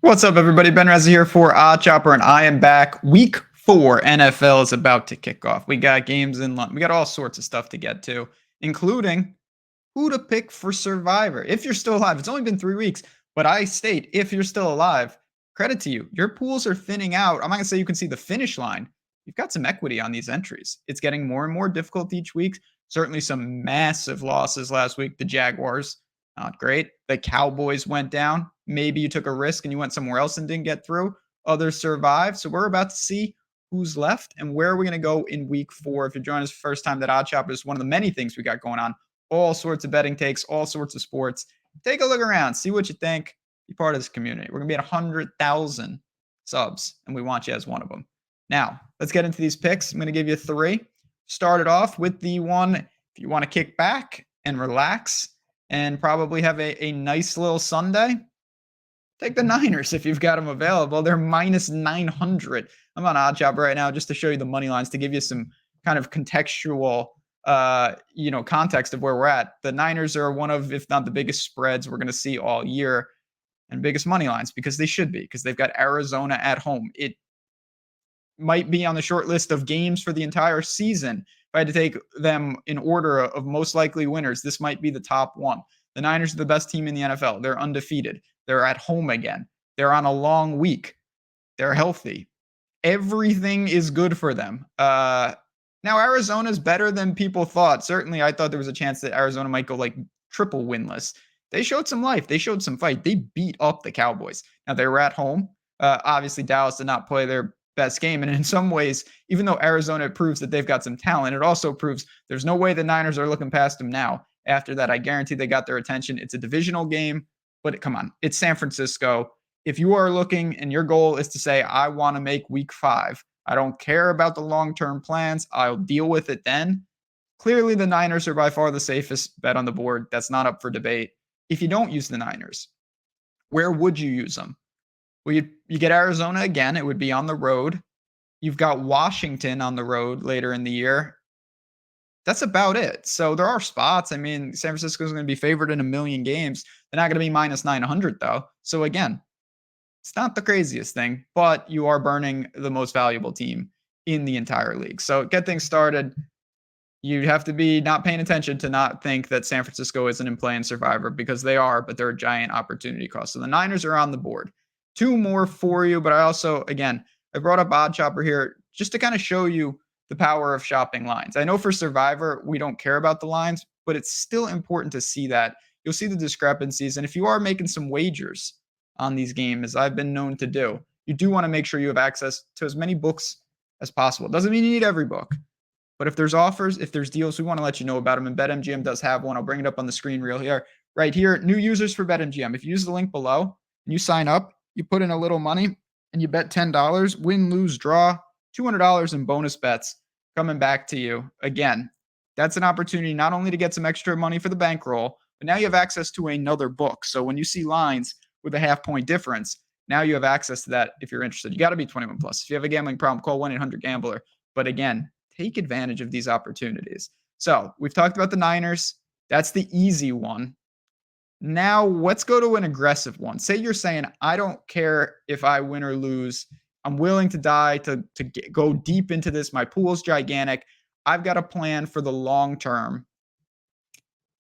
What's up, everybody? Ben Reza here for Odd Chopper, and I am back. Week 4 NFL is about to kick off. We got games in London. We got all sorts of stuff to get to, including who to pick for Survivor. If you're still alive, it's only been 3 weeks, but I state if you're still alive, credit to you. Your pools are thinning out. I'm not going to say you can see the finish line. You've got some equity on these entries. It's getting more and more difficult each week. Certainly some massive losses last week. The Jaguars, not great. The Cowboys went down. Maybe you took a risk and you went somewhere else and didn't get through. Others survived. So we're about to see who's left and where are we going to go in week 4. If you're joining us for the first time, that Odd Chopper is one of the many things we got going on. All sorts of betting takes, all sorts of sports. Take a look around, see what you think. Be part of this community. We're going to be at 100,000 subs, and we want you as one of them. Now, let's get into these picks. I'm going to give you 3. Started off with the one, if you want to kick back and relax and probably have a nice little Sunday, take the Niners if you've got them available. They're minus 900. I'm on Odd Job right now just to show you the money lines to give you some kind of contextual context of where we're at. The Niners are one of, if not the biggest spreads we're going to see all year and biggest money lines because they should be, because they've got Arizona at home. It might be on the short list of games for the entire season. If I had to take them in order of most likely winners, this might be the top one. The Niners are the best team in the NFL. They're undefeated. They're at home again. They're on a long week. They're healthy. Everything is good for them. Now, Arizona's better than people thought. Certainly, I thought there was a chance that Arizona might go like triple winless. They showed some life. They showed some fight. They beat up the Cowboys. Now, they were at home. Obviously, Dallas did not play their best game. And in some ways, even though Arizona proves that they've got some talent, it also proves there's no way the Niners are looking past them now. After that, I guarantee they got their attention. It's a divisional game, but come on, it's San Francisco. If you are looking and your goal is to say, I want to make week 5, I don't care about the long-term plans, I'll deal with it then. Clearly, the Niners are by far the safest bet on the board. That's not up for debate. If you don't use the Niners, where would you use them? Well, you get Arizona again. It would be on the road. You've got Washington on the road later in the year. That's about it. So there are spots. I mean, San Francisco is going to be favored in a million games. They're not going to be minus 900, though. So again, it's not the craziest thing, but you are burning the most valuable team in the entire league. So get things started. You have to be not paying attention to not think that San Francisco isn't in play in Survivor, because they are, but they're a giant opportunity cost. So the Niners are on the board. 2 more for you, but I also, again, I brought up Odd Chopper here just to kind of show you the power of shopping lines. I know for Survivor, we don't care about the lines, but it's still important to see that. You'll see the discrepancies. And if you are making some wagers on these games, as I've been known to do, you do want to make sure you have access to as many books as possible. Doesn't mean you need every book, but if there's offers, if there's deals, we want to let you know about them. And BetMGM does have one. I'll bring it up on the screen right here. New users for BetMGM. If you use the link below and you sign up, you put in a little money and you bet $10, win, lose, draw, $200 in bonus bets coming back to you. Again, that's an opportunity not only to get some extra money for the bankroll, but now you have access to another book. So when you see lines with a half-point difference, now you have access to that if you're interested. You got to be 21 plus. If you have a gambling problem, call 1-800-GAMBLER. But again, take advantage of these opportunities. So we've talked about the Niners. That's the easy one. Now let's go to an aggressive one. Say you're saying, I don't care if I win or lose. I'm willing to die to go deep into this. My pool's gigantic. I've got a plan for the long term.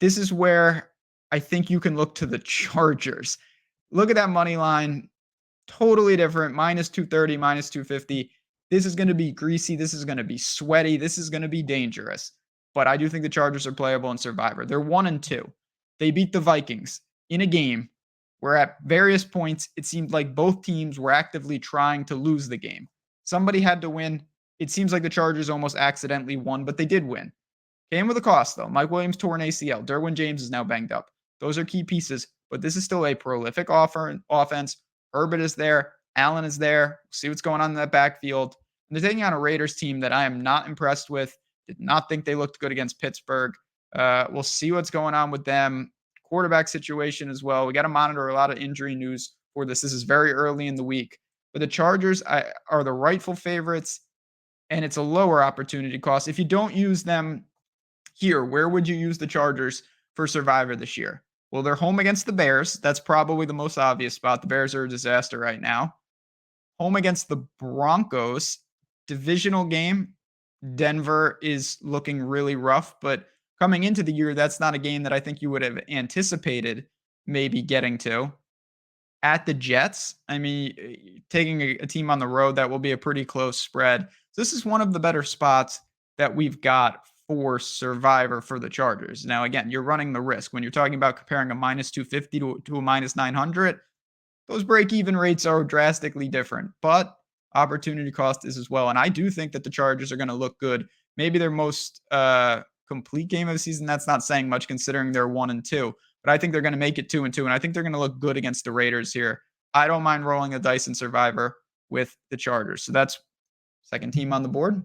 This is where I think you can look to the Chargers. Look at that money line. Totally different. Minus 230, minus 250. This is going to be greasy. This is going to be sweaty. This is going to be dangerous. But I do think the Chargers are playable in Survivor. They're 1-2. They beat the Vikings in a game where at various points, it seemed like both teams were actively trying to lose the game. Somebody had to win. It seems like the Chargers almost accidentally won, but they did win. Came with a cost, though. Mike Williams tore an ACL. Derwin James is now banged up. Those are key pieces, but this is still a prolific offense. Herbert is there. Allen is there. See what's going on in that backfield. And they're taking on a Raiders team that I am not impressed with. Did not think they looked good against Pittsburgh. We'll see what's going on with them. Quarterback situation as well. We got to monitor a lot of injury news for this. This is very early in the week. But the Chargers are the rightful favorites, and it's a lower opportunity cost. If you don't use them here, where would you use the Chargers for Survivor this year? Well, they're home against the Bears. That's probably the most obvious spot. The Bears are a disaster right now. Home against the Broncos, divisional game. Denver is looking really rough, but coming into the year, that's not a game that I think you would have anticipated maybe getting to. At the Jets, I mean, taking a team on the road, that will be a pretty close spread. So this is one of the better spots that we've got for Survivor for the Chargers. Now, again, you're running the risk. When you're talking about comparing a minus 250 to a minus 900, those break-even rates are drastically different, but opportunity cost is as well. And I do think that the Chargers are going to look good. Maybe their most complete game of the season. That's not saying much considering they're 1-2, but I think they're going to make it 2-2, and I think they're going to look good against the Raiders here. I don't mind rolling a dice in Survivor with the Chargers. So that's second team on the board.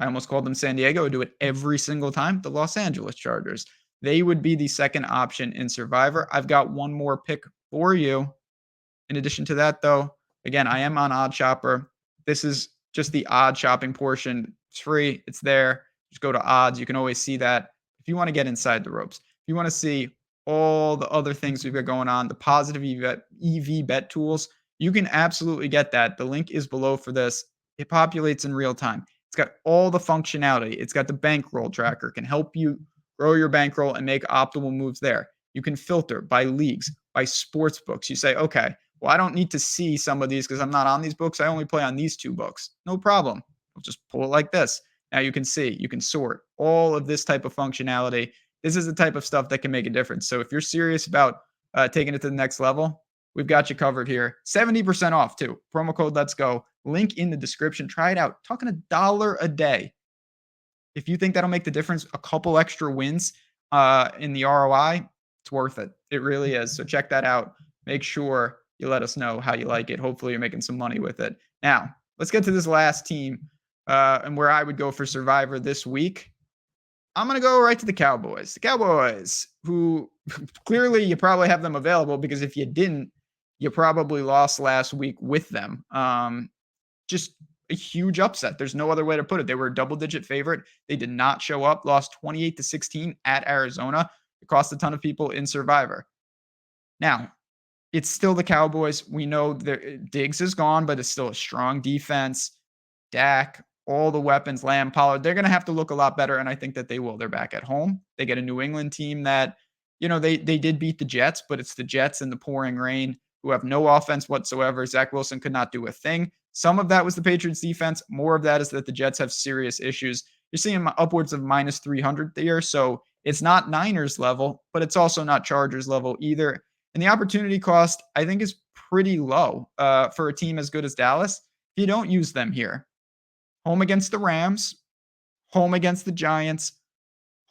I almost called them San Diego. I do it every single time. The Los Angeles Chargers. They would be the second option in Survivor. I've got one more pick for you. In addition to that, though, again, I am on Odd Shopper. This is just the odd shopping portion. It's free. It's there. Just go to odds. You can always see that. If you want to get inside the ropes, if you want to see all the other things we've got going on, the positive EV bet tools, you can absolutely get that. The link is below for this. It populates in real time. It's got all the functionality. It's got the bankroll tracker, can help you grow your bankroll and make optimal moves there. You can filter by leagues, by sports books. You say, okay, well, I don't need to see some of these because I'm not on these books. I only play on these 2 books. No problem. I'll just pull it like this. Now you can see, you can sort all of this type of functionality. This is the type of stuff that can make a difference. So if you're serious about taking it to the next level, we've got you covered here. 70% off too. Promo code Let's Go. Link in the description. Try it out. Talking $1 a day. If you think that'll make the difference, a couple extra wins in the ROI, it's worth it. It really is. So check that out. Make sure you let us know how you like it. Hopefully you're making some money with it. Now, let's get to this last team and where I would go for Survivor this week. I'm going to go right to the Cowboys. The Cowboys, who clearly you probably have them available because if you didn't, you probably lost last week with them. Just a huge upset. There's no other way to put it. They were a double-digit favorite. They did not show up, lost 28-16 at Arizona. It cost a ton of people in Survivor. Now, it's still the Cowboys. We know Diggs is gone, but it's still a strong defense. Dak, all the weapons, Lamb, Pollard, they're going to have to look a lot better, and I think that they will. They're back at home. They get a New England team that, they did beat the Jets, but it's the Jets in the pouring rain who have no offense whatsoever. Zach Wilson could not do a thing. Some of that was the Patriots defense. More of that is that the Jets have serious issues. You're seeing upwards of minus 300 there, so it's not Niners level, but it's also not Chargers level either. And the opportunity cost, I think, is pretty low for a team as good as Dallas. If you don't use them here, home against the Rams, home against the Giants,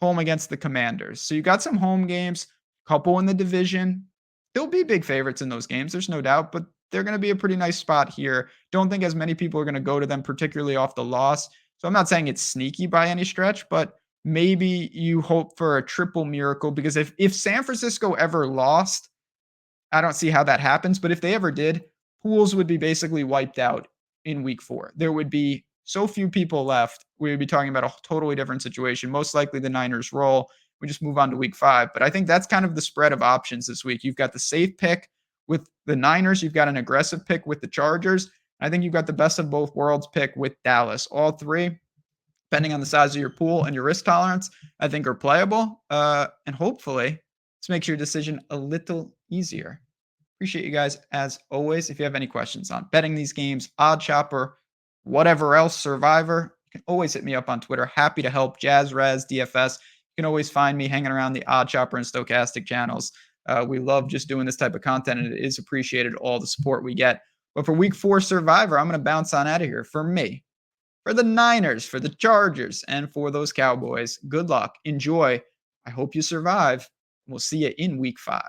home against the Commanders. So you got some home games, couple in the division. They'll be big favorites in those games, there's no doubt, but they're going to be a pretty nice spot here. Don't think as many people are going to go to them, particularly off the loss. So I'm not saying it's sneaky by any stretch, but maybe you hope for a triple miracle because if San Francisco ever lost, I don't see how that happens, but if they ever did, pools would be basically wiped out in week 4. There would be so few people left. We would be talking about a totally different situation. Most likely the Niners roll. We just move on to week 5. But I think that's kind of the spread of options this week. You've got the safe pick with the Niners. You've got an aggressive pick with the Chargers. I think you've got the best of both worlds pick with Dallas. All three, depending on the size of your pool and your risk tolerance, I think are playable. And hopefully this makes your decision a little easier. Appreciate you guys as always. If you have any questions on betting these games, Odd Chopper, whatever else, Survivor, you can always hit me up on Twitter. Happy to help. JazzRez DFS. You can always find me hanging around the Odd Chopper and Stochastic channels. We love just doing this type of content, and it is appreciated, all the support we get. But for week 4 Survivor, I'm going to bounce on out of here. For me, for the Niners, for the Chargers, and for those Cowboys, good luck. Enjoy. I hope you survive. We'll see you in week 5.